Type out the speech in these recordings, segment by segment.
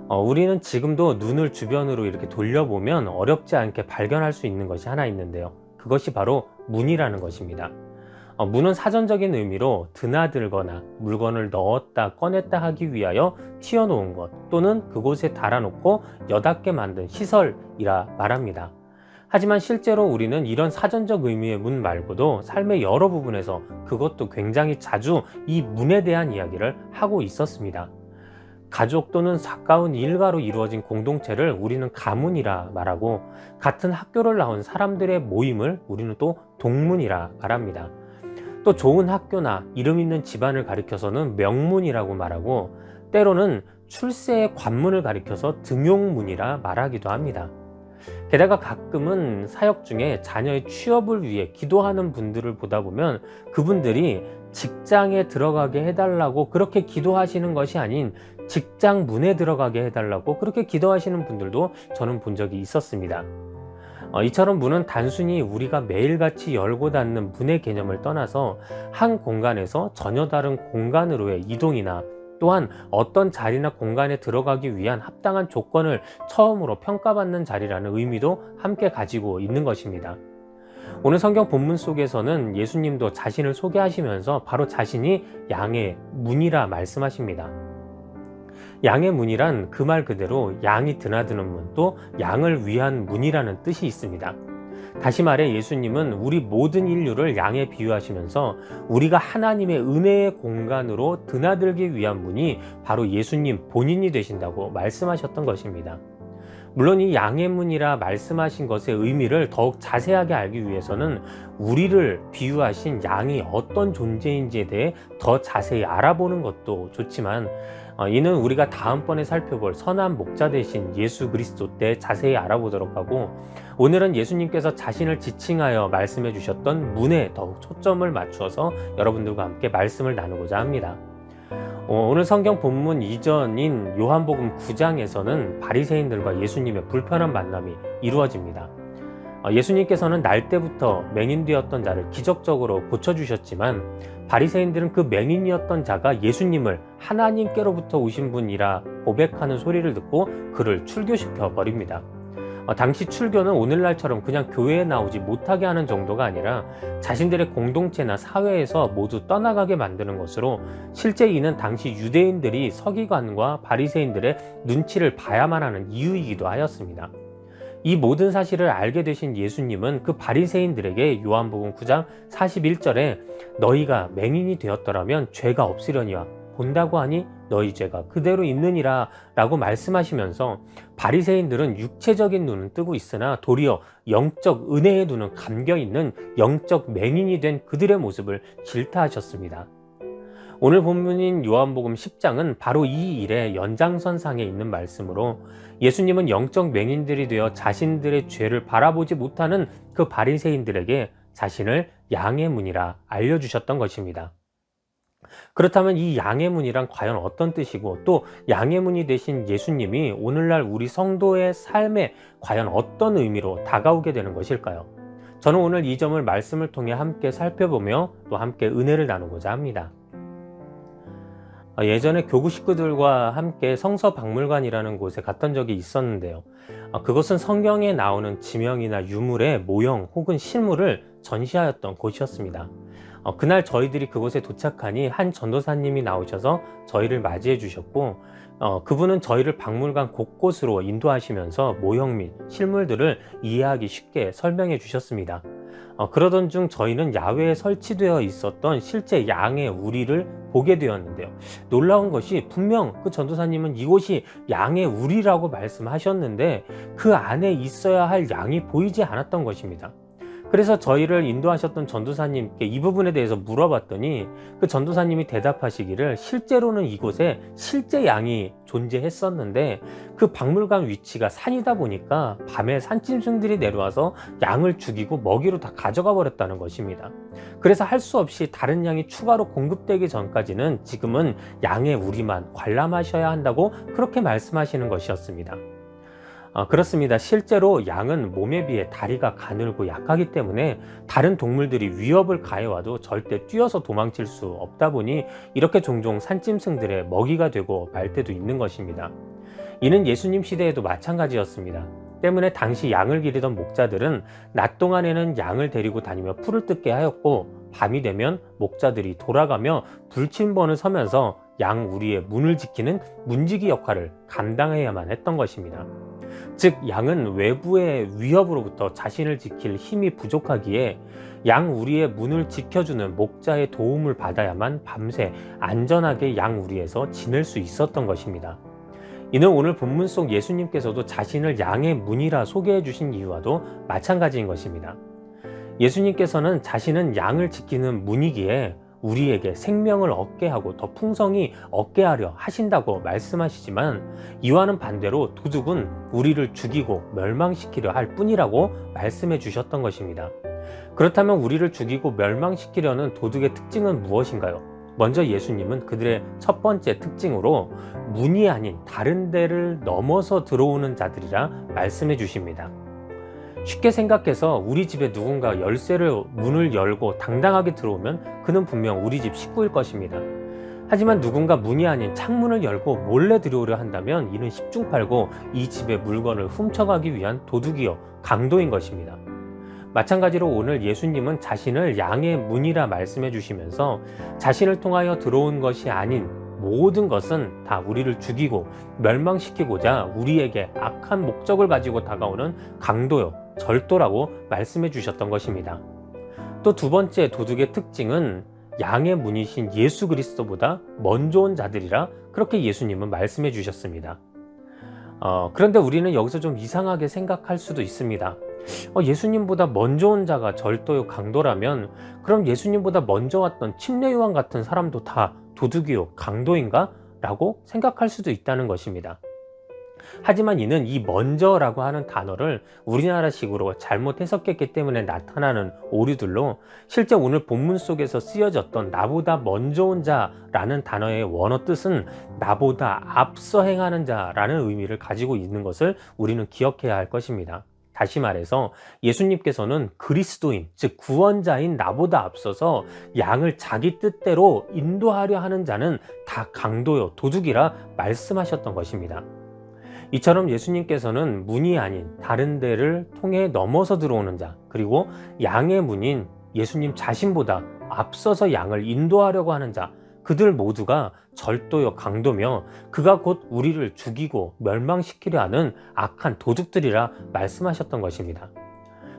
우리는 지금도 눈을 주변으로 이렇게 돌려보면 어렵지 않게 발견할 수 있는 것이 하나 있는데요. 그것이 바로 문이라는 것입니다. 문은 사전적인 의미로 드나들거나 물건을 넣었다 꺼냈다 하기 위하여 튀어놓은 것 또는 그곳에 달아놓고 여닫게 만든 시설이라 말합니다. 하지만 실제로 우리는 이런 사전적 의미의 문 말고도 삶의 여러 부분에서 그것도 굉장히 자주 이 문에 대한 이야기를 하고 있었습니다. 가족 또는 가까운 일가로 이루어진 공동체를 우리는 가문이라 말하고, 같은 학교를 나온 사람들의 모임을 우리는 또 동문이라 말합니다. 또 좋은 학교나 이름 있는 집안을 가리켜서는 명문이라고 말하고, 때로는 출세의 관문을 가리켜서 등용문이라 말하기도 합니다. 게다가 가끔은 사역 중에 자녀의 취업을 위해 기도하는 분들을 보다 보면 그분들이 직장에 들어가게 해달라고 그렇게 기도하시는 것이 아닌 직장 문에 들어가게 해달라고 그렇게 기도하시는 분들도 저는 본 적이 있었습니다. 이처럼 문은 단순히 우리가 매일같이 열고 닫는 문의 개념을 떠나서 한 공간에서 전혀 다른 공간으로의 이동이나, 또한 어떤 자리나 공간에 들어가기 위한 합당한 조건을 처음으로 평가받는 자리라는 의미도 함께 가지고 있는 것입니다. 오늘 성경 본문 속에서는 예수님도 자신을 소개하시면서 바로 자신이 양의 문이라 말씀하십니다. 양의 문이란 그 말 그대로 양이 드나드는 문, 또 양을 위한 문이라는 뜻이 있습니다. 다시 말해 예수님은 우리 모든 인류를 양에 비유하시면서 우리가 하나님의 은혜의 공간으로 드나들기 위한 문이 바로 예수님 본인이 되신다고 말씀하셨던 것입니다. 물론 이 양의 문이라 말씀하신 것의 의미를 더욱 자세하게 알기 위해서는 우리를 비유하신 양이 어떤 존재인지에 대해 더 자세히 알아보는 것도 좋지만, 이는 우리가 다음번에 살펴볼 선한 목자 되신 예수 그리스도 때 자세히 알아보도록 하고, 오늘은 예수님께서 자신을 지칭하여 말씀해 주셨던 문에 더욱 초점을 맞추어서 여러분들과 함께 말씀을 나누고자 합니다. 오늘 성경 본문 이전인 요한복음 9장에서는 바리새인들과 예수님의 불편한 만남이 이루어집니다. 예수님께서는 날 때부터 맹인되었던 자를 기적적으로 고쳐주셨지만, 바리새인들은 그 맹인이었던 자가 예수님을 하나님께로부터 오신 분이라 고백하는 소리를 듣고 그를 출교시켜 버립니다. 당시 출교는 오늘날처럼 그냥 교회에 나오지 못하게 하는 정도가 아니라 자신들의 공동체나 사회에서 모두 떠나가게 만드는 것으로, 실제 이는 당시 유대인들이 서기관과 바리새인들의 눈치를 봐야만 하는 이유이기도 하였습니다. 이 모든 사실을 알게 되신 예수님은 그 바리새인들에게 요한복음 9장 41절에 너희가 맹인이 되었더라면 죄가 없으려니와 본다고 하니 너희 죄가 그대로 있느니라 라고 말씀하시면서, 바리새인들은 육체적인 눈은 뜨고 있으나 도리어 영적 은혜의 눈은 감겨있는 영적 맹인이 된 그들의 모습을 질타하셨습니다. 오늘 본문인 요한복음 10장은 바로 이 일의 연장선상에 있는 말씀으로, 예수님은 영적 맹인들이 되어 자신들의 죄를 바라보지 못하는 그 바리새인들에게 자신을 양의 문이라 알려주셨던 것입니다. 그렇다면 이 양의 문이란 과연 어떤 뜻이고, 또 양의 문이 되신 예수님이 오늘날 우리 성도의 삶에 과연 어떤 의미로 다가오게 되는 것일까요? 저는 오늘 이 점을 말씀을 통해 함께 살펴보며 또 함께 은혜를 나누고자 합니다. 예전에 교구 식구들과 함께 성서박물관이라는 곳에 갔던 적이 있었는데요. 그것은 성경에 나오는 지명이나 유물의 모형 혹은 실물을 전시하였던 곳이었습니다. 그날 저희들이 그곳에 도착하니 한 전도사님이 나오셔서 저희를 맞이해 주셨고, 그분은 저희를 박물관 곳곳으로 인도하시면서 모형 및 실물들을 이해하기 쉽게 설명해 주셨습니다. 그러던 중 저희는 야외에 설치되어 있었던 실제 양의 우리를 보게 되었는데요. 놀라운 것이, 분명 그 전도사님은 이곳이 양의 우리라고 말씀하셨는데 그 안에 있어야 할 양이 보이지 않았던 것입니다. 그래서 저희를 인도하셨던 전도사님께 이 부분에 대해서 물어봤더니 그 전도사님이 대답하시기를, 실제로는 이곳에 실제 양이 존재했었는데 그 박물관 위치가 산이다 보니까 밤에 산짐승들이 내려와서 양을 죽이고 먹이로 다 가져가 버렸다는 것입니다. 그래서 할 수 없이 다른 양이 추가로 공급되기 전까지는 지금은 양의 우리만 관람하셔야 한다고 그렇게 말씀하시는 것이었습니다. 그렇습니다. 실제로 양은 몸에 비해 다리가 가늘고 약하기 때문에 다른 동물들이 위협을 가해와도 절대 뛰어서 도망칠 수 없다 보니 이렇게 종종 산짐승들의 먹이가 되고 말 때도 있는 것입니다. 이는 예수님 시대에도 마찬가지였습니다. 때문에 당시 양을 기르던 목자들은 낮 동안에는 양을 데리고 다니며 풀을 뜯게 하였고, 밤이 되면 목자들이 돌아가며 불침번을 서면서 양 우리의 문을 지키는 문지기 역할을 감당해야만 했던 것입니다. 즉, 양은 외부의 위협으로부터 자신을 지킬 힘이 부족하기에 양 우리의 문을 지켜주는 목자의 도움을 받아야만 밤새 안전하게 양 우리에서 지낼 수 있었던 것입니다. 이는 오늘 본문 속 예수님께서도 자신을 양의 문이라 소개해 주신 이유와도 마찬가지인 것입니다. 예수님께서는 자신은 양을 지키는 문이기에 우리에게 생명을 얻게 하고 더 풍성히 얻게 하려 하신다고 말씀하시지만, 이와는 반대로 도둑은 우리를 죽이고 멸망시키려 할 뿐이라고 말씀해 주셨던 것입니다. 그렇다면 우리를 죽이고 멸망시키려는 도둑의 특징은 무엇인가요? 먼저 예수님은 그들의 첫 번째 특징으로 문이 아닌 다른 데를 넘어서 들어오는 자들이라 말씀해 주십니다. 쉽게 생각해서 우리 집에 누군가 열쇠를 문을 열고 당당하게 들어오면 그는 분명 우리 집 식구일 것입니다. 하지만 누군가 문이 아닌 창문을 열고 몰래 들어오려 한다면 이는 십중팔구 이 집의 물건을 훔쳐가기 위한 도둑이요 강도인 것입니다. 마찬가지로 오늘 예수님은 자신을 양의 문이라 말씀해 주시면서 자신을 통하여 들어온 것이 아닌 모든 것은 다 우리를 죽이고 멸망시키고자 우리에게 악한 목적을 가지고 다가오는 강도요 절도라고 말씀해 주셨던 것입니다. 또 두 번째 도둑의 특징은 양의 문이신 예수 그리스도보다 먼저 온 자들이라 그렇게 예수님은 말씀해 주셨습니다. 그런데 우리는 여기서 좀 이상하게 생각할 수도 있습니다. 예수님보다 먼저 온 자가 절도요 강도라면 그럼 예수님보다 먼저 왔던 침례요한 같은 사람도 다 도둑이요 강도인가? 라고 생각할 수도 있다는 것입니다. 하지만 이는 이 먼저라고 하는 단어를 우리나라식으로 잘못 해석했기 때문에 나타나는 오류들로, 실제 오늘 본문 속에서 쓰여졌던 나보다 먼저 온 자라는 단어의 원어 뜻은 나보다 앞서 행하는 자라는 의미를 가지고 있는 것을 우리는 기억해야 할 것입니다. 다시 말해서 예수님께서는 그리스도인, 즉 구원자인 나보다 앞서서 양을 자기 뜻대로 인도하려 하는 자는 다 강도요 도둑이라 말씀하셨던 것입니다. 이처럼 예수님께서는 문이 아닌 다른 데를 통해 넘어서 들어오는 자, 그리고 양의 문인 예수님 자신보다 앞서서 양을 인도하려고 하는 자, 그들 모두가 절도요 강도며 그가 곧 우리를 죽이고 멸망시키려 하는 악한 도둑들이라 말씀하셨던 것입니다.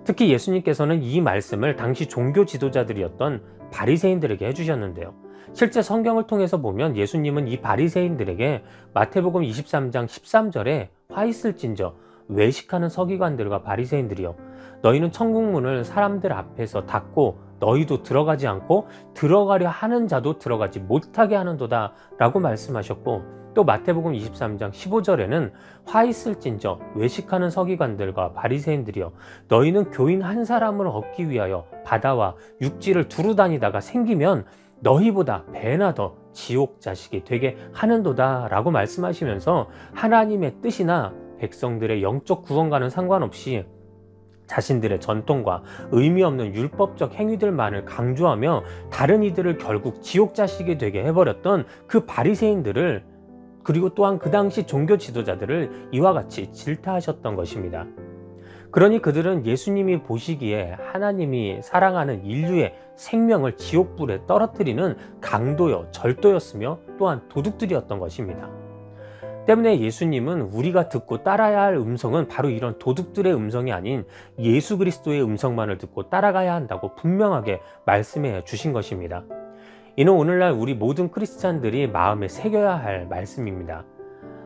특히 예수님께서는 이 말씀을 당시 종교 지도자들이었던 바리새인들에게 해주셨는데요. 실제 성경을 통해서 보면 예수님은 이 바리새인들에게 마태복음 23장 13절에 화 있을진저 외식하는 서기관들과 바리새인들이여, 너희는 천국문을 사람들 앞에서 닫고 너희도 들어가지 않고 들어가려 하는 자도 들어가지 못하게 하는도다 라고 말씀하셨고, 또 마태복음 23장 15절에는 화 있을진저 외식하는 서기관들과 바리새인들이여, 너희는 교인 한 사람을 얻기 위하여 바다와 육지를 두루 다니다가 생기면 너희보다 배나 더 지옥 자식이 되게 하는도다 라고 말씀하시면서 하나님의 뜻이나 백성들의 영적 구원과는 상관없이 자신들의 전통과 의미 없는 율법적 행위들만을 강조하며 다른 이들을 결국 지옥 자식이 되게 해버렸던 그 바리새인들을, 그리고 또한 그 당시 종교 지도자들을 이와 같이 질타하셨던 것입니다. 그러니 그들은 예수님이 보시기에 하나님이 사랑하는 인류의 생명을 지옥불에 떨어뜨리는 강도요 절도였으며 또한 도둑들이었던 것입니다. 때문에 예수님은 우리가 듣고 따라야 할 음성은 바로 이런 도둑들의 음성이 아닌 예수 그리스도의 음성만을 듣고 따라가야 한다고 분명하게 말씀해 주신 것입니다. 이는 오늘날 우리 모든 크리스찬들이 마음에 새겨야 할 말씀입니다.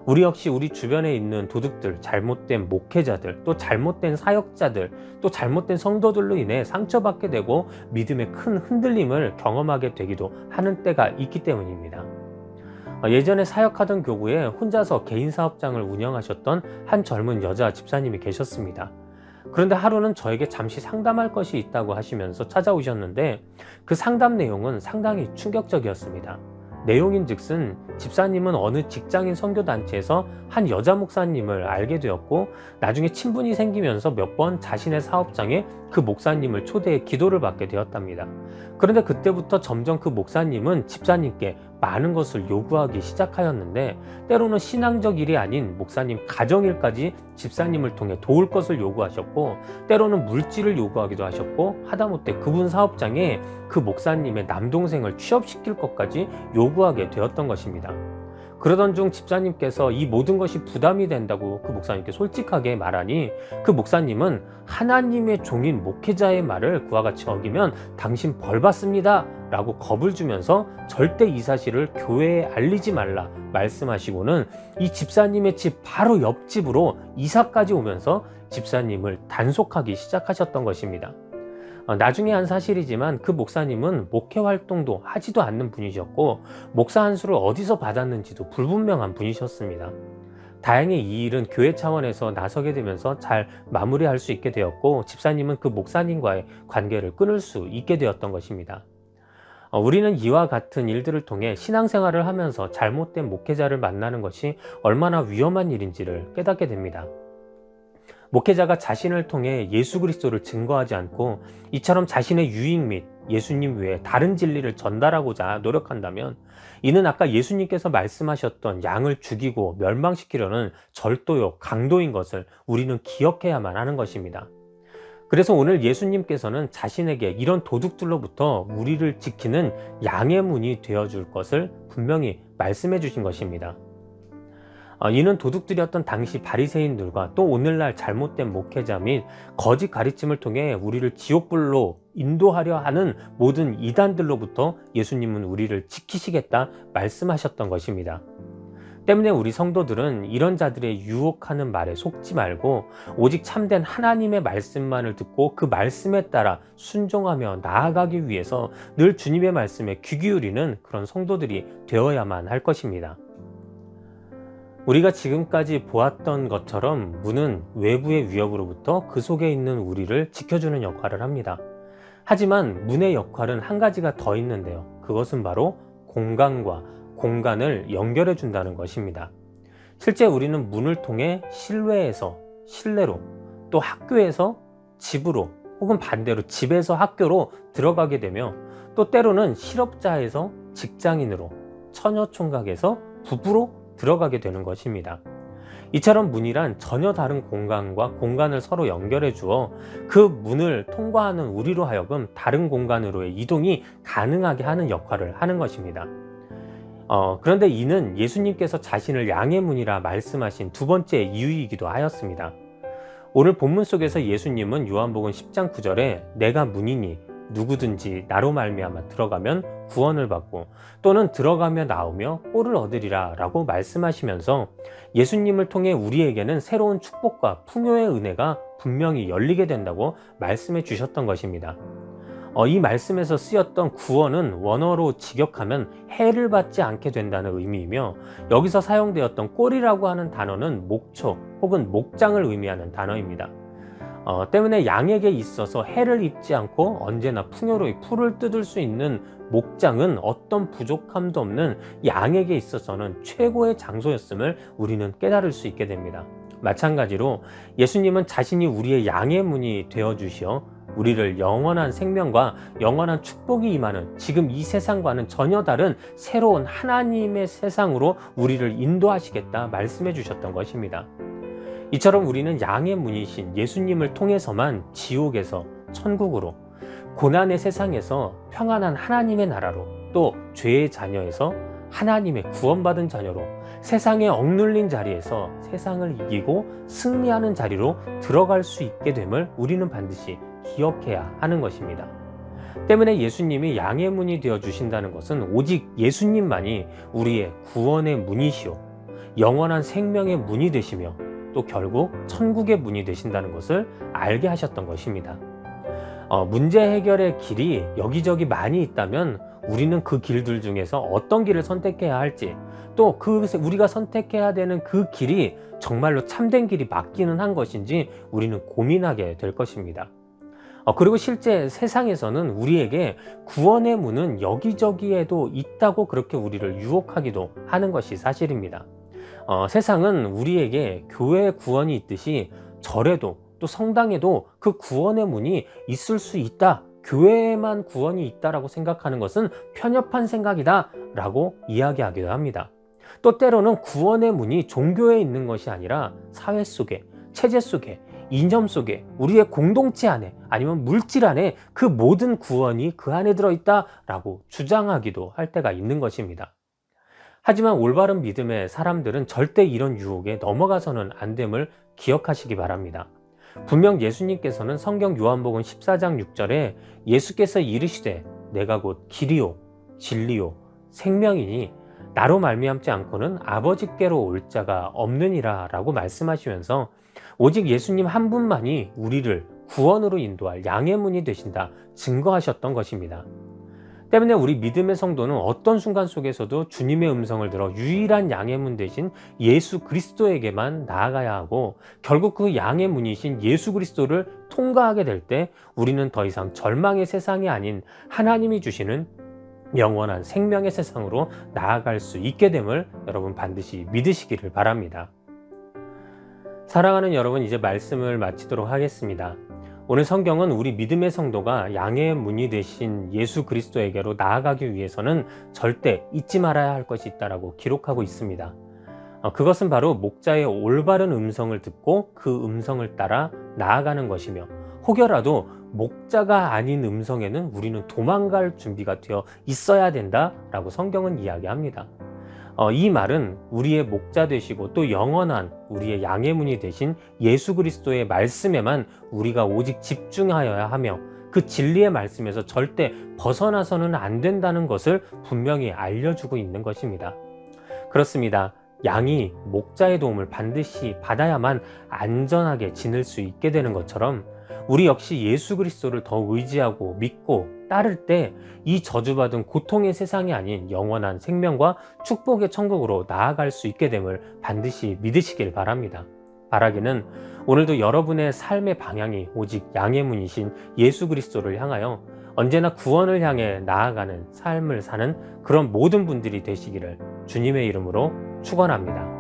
우리 역시 우리 주변에 있는 도둑들, 잘못된 목회자들, 또 잘못된 사역자들, 또 잘못된 성도들로 인해 상처받게 되고 믿음의 큰 흔들림을 경험하게 되기도 하는 때가 있기 때문입니다. 예전에 사역하던 교구에 혼자서 개인 사업장을 운영하셨던 한 젊은 여자 집사님이 계셨습니다. 그런데 하루는 저에게 잠시 상담할 것이 있다고 하시면서 찾아오셨는데 그 상담 내용은 상당히 충격적이었습니다. 내용인즉슨 집사님은 어느 직장인 선교단체에서 한 여자 목사님을 알게 되었고, 나중에 친분이 생기면서 몇 번 자신의 사업장에 그 목사님을 초대해 기도를 받게 되었답니다. 그런데 그때부터 점점 그 목사님은 집사님께 많은 것을 요구하기 시작하였는데, 때로는 신앙적 일이 아닌 목사님 가정일까지 집사님을 통해 도울 것을 요구하셨고, 때로는 물질을 요구하기도 하셨고, 하다못해 그분 사업장에 그 목사님의 남동생을 취업시킬 것까지 요구하게 되었던 것입니다. 그러던 중 집사님께서 이 모든 것이 부담이 된다고 그 목사님께 솔직하게 말하니, 그 목사님은 하나님의 종인 목회자의 말을 그와 같이 어기면 당신 벌 받습니다 라고 겁을 주면서 절대 이 사실을 교회에 알리지 말라 말씀하시고는 이 집사님의 집 바로 옆집으로 이사까지 오면서 집사님을 단속하기 시작하셨던 것입니다. 나중에 한 사실이지만 그 목사님은 목회 활동도 하지도 않는 분이셨고, 목사 안수를 어디서 받았는지도 불분명한 분이셨습니다. 다행히 이 일은 교회 차원에서 나서게 되면서 잘 마무리할 수 있게 되었고, 집사님은 그 목사님과의 관계를 끊을 수 있게 되었던 것입니다. 우리는 이와 같은 일들을 통해 신앙생활을 하면서 잘못된 목회자를 만나는 것이 얼마나 위험한 일인지를 깨닫게 됩니다. 목회자가 자신을 통해 예수 그리스도를 증거하지 않고 이처럼 자신의 유익 및 예수님 외에 다른 진리를 전달하고자 노력한다면, 이는 아까 예수님께서 말씀하셨던 양을 죽이고 멸망시키려는 절도요, 강도인 것을 우리는 기억해야만 하는 것입니다. 그래서 오늘 예수님께서는 자신에게 이런 도둑들로부터 우리를 지키는 양의 문이 되어줄 것을 분명히 말씀해 주신 것입니다. 이는 도둑들이었던 당시 바리새인들과 또 오늘날 잘못된 목회자 및 거짓 가르침을 통해 우리를 지옥불로 인도하려 하는 모든 이단들로부터 예수님은 우리를 지키시겠다 말씀하셨던 것입니다. 때문에 우리 성도들은 이런 자들의 유혹하는 말에 속지 말고 오직 참된 하나님의 말씀만을 듣고 그 말씀에 따라 순종하며 나아가기 위해서 늘 주님의 말씀에 귀 기울이는 그런 성도들이 되어야만 할 것입니다. 우리가 지금까지 보았던 것처럼 문은 외부의 위협으로부터 그 속에 있는 우리를 지켜주는 역할을 합니다. 하지만 문의 역할은 한 가지가 더 있는데요. 그것은 바로 공간과 공간을 연결해 준다는 것입니다. 실제 우리는 문을 통해 실외에서 실내로, 또 학교에서 집으로, 혹은 반대로 집에서 학교로 들어가게 되며, 또 때로는 실업자에서 직장인으로, 처녀총각에서 부부로 들어가게 되는 것입니다. 이처럼 문이란 전혀 다른 공간과 공간을 서로 연결해 주어 그 문을 통과하는 우리로 하여금 다른 공간으로의 이동이 가능하게 하는 역할을 하는 것입니다. 그런데 이는 예수님께서 자신을 양의 문이라 말씀하신 두 번째 이유이기도 하였습니다. 오늘 본문 속에서 예수님은 요한복음 10장 9절에 내가 문이니 누구든지 나로 말미암아 들어가면 구원을 받고 또는 들어가며 나오며 꼴을 얻으리라 라고 말씀하시면서 예수님을 통해 우리에게는 새로운 축복과 풍요의 은혜가 분명히 열리게 된다고 말씀해 주셨던 것입니다. 이 말씀에서 쓰였던 구원은 원어로 직역하면 해를 받지 않게 된다는 의미이며, 여기서 사용되었던 꼴이라고 하는 단어는 목초 혹은 목장을 의미하는 단어입니다. 때문에 양에게 있어서 해를 입지 않고 언제나 풍요로이 풀을 뜯을 수 있는 목장은 어떤 부족함도 없는 양에게 있어서는 최고의 장소였음을 우리는 깨달을 수 있게 됩니다. 마찬가지로 예수님은 자신이 우리의 양의 문이 되어주시어 우리를 영원한 생명과 영원한 축복이 임하는 지금 이 세상과는 전혀 다른 새로운 하나님의 세상으로 우리를 인도하시겠다 말씀해 주셨던 것입니다. 이처럼 우리는 양의 문이신 예수님을 통해서만 지옥에서 천국으로, 고난의 세상에서 평안한 하나님의 나라로, 또 죄의 자녀에서 하나님의 구원받은 자녀로, 세상에 억눌린 자리에서 세상을 이기고 승리하는 자리로 들어갈 수 있게 됨을 우리는 반드시 기억해야 하는 것입니다. 때문에 예수님이 양의 문이 되어 주신다는 것은 오직 예수님만이 우리의 구원의 문이시오, 영원한 생명의 문이 되시며 또 결국 천국의 문이 되신다는 것을 알게 하셨던 것입니다. 문제 해결의 길이 여기저기 많이 있다면 우리는 그 길들 중에서 어떤 길을 선택해야 할지, 또 우리가 선택해야 되는 그 길이 정말로 참된 길이 맞기는 한 것인지 우리는 고민하게 될 것입니다. 그리고 실제 세상에서는 우리에게 구원의 문은 여기저기에도 있다고 그렇게 우리를 유혹하기도 하는 것이 사실입니다. 세상은 우리에게 교회의 구원이 있듯이 절에도 또 성당에도 그 구원의 문이 있을 수 있다, 교회에만 구원이 있다라고 생각하는 것은 편협한 생각이다 라고 이야기하기도 합니다. 또 때로는 구원의 문이 종교에 있는 것이 아니라 사회 속에, 체제 속에, 이념 속에, 우리의 공동체 안에, 아니면 물질 안에 그 모든 구원이 그 안에 들어있다라고 주장하기도 할 때가 있는 것입니다. 하지만 올바른 믿음의 사람들은 절대 이런 유혹에 넘어가서는 안 됨을 기억하시기 바랍니다. 분명 예수님께서는 성경 요한복음 14장 6절에 예수께서 이르시되 내가 곧 길이요 진리요 생명이니 나로 말미암지 않고는 아버지께로 올 자가 없느니라 라고 말씀하시면서 오직 예수님 한 분만이 우리를 구원으로 인도할 양의 문이 되신다 증거하셨던 것입니다. 때문에 우리 믿음의 성도는 어떤 순간 속에서도 주님의 음성을 들어 유일한 양의 문 되신 예수 그리스도에게만 나아가야 하고, 결국 그 양의 문이신 예수 그리스도를 통과하게 될 때 우리는 더 이상 절망의 세상이 아닌 하나님이 주시는 영원한 생명의 세상으로 나아갈 수 있게 됨을 여러분 반드시 믿으시기를 바랍니다. 사랑하는 여러분, 이제 말씀을 마치도록 하겠습니다. 오늘 성경은 우리 믿음의 성도가 양의 문이 되신 예수 그리스도에게로 나아가기 위해서는 절대 잊지 말아야 할 것이 있다고 기록하고 있습니다. 그것은 바로 목자의 올바른 음성을 듣고 그 음성을 따라 나아가는 것이며, 혹여라도 목자가 아닌 음성에는 우리는 도망갈 준비가 되어 있어야 된다라고 성경은 이야기합니다. 이 말은 우리의 목자 되시고 또 영원한 우리의 양의 문이 되신 예수 그리스도의 말씀에만 우리가 오직 집중하여야 하며, 그 진리의 말씀에서 절대 벗어나서는 안 된다는 것을 분명히 알려주고 있는 것입니다. 그렇습니다. 양이 목자의 도움을 반드시 받아야만 안전하게 지낼 수 있게 되는 것처럼, 우리 역시 예수 그리스도를 더 의지하고 믿고 따를 때 이 저주받은 고통의 세상이 아닌 영원한 생명과 축복의 천국으로 나아갈 수 있게 됨을 반드시 믿으시길 바랍니다. 바라기는 오늘도 여러분의 삶의 방향이 오직 양의 문이신 예수 그리스도를 향하여 언제나 구원을 향해 나아가는 삶을 사는 그런 모든 분들이 되시기를 주님의 이름으로 축원합니다.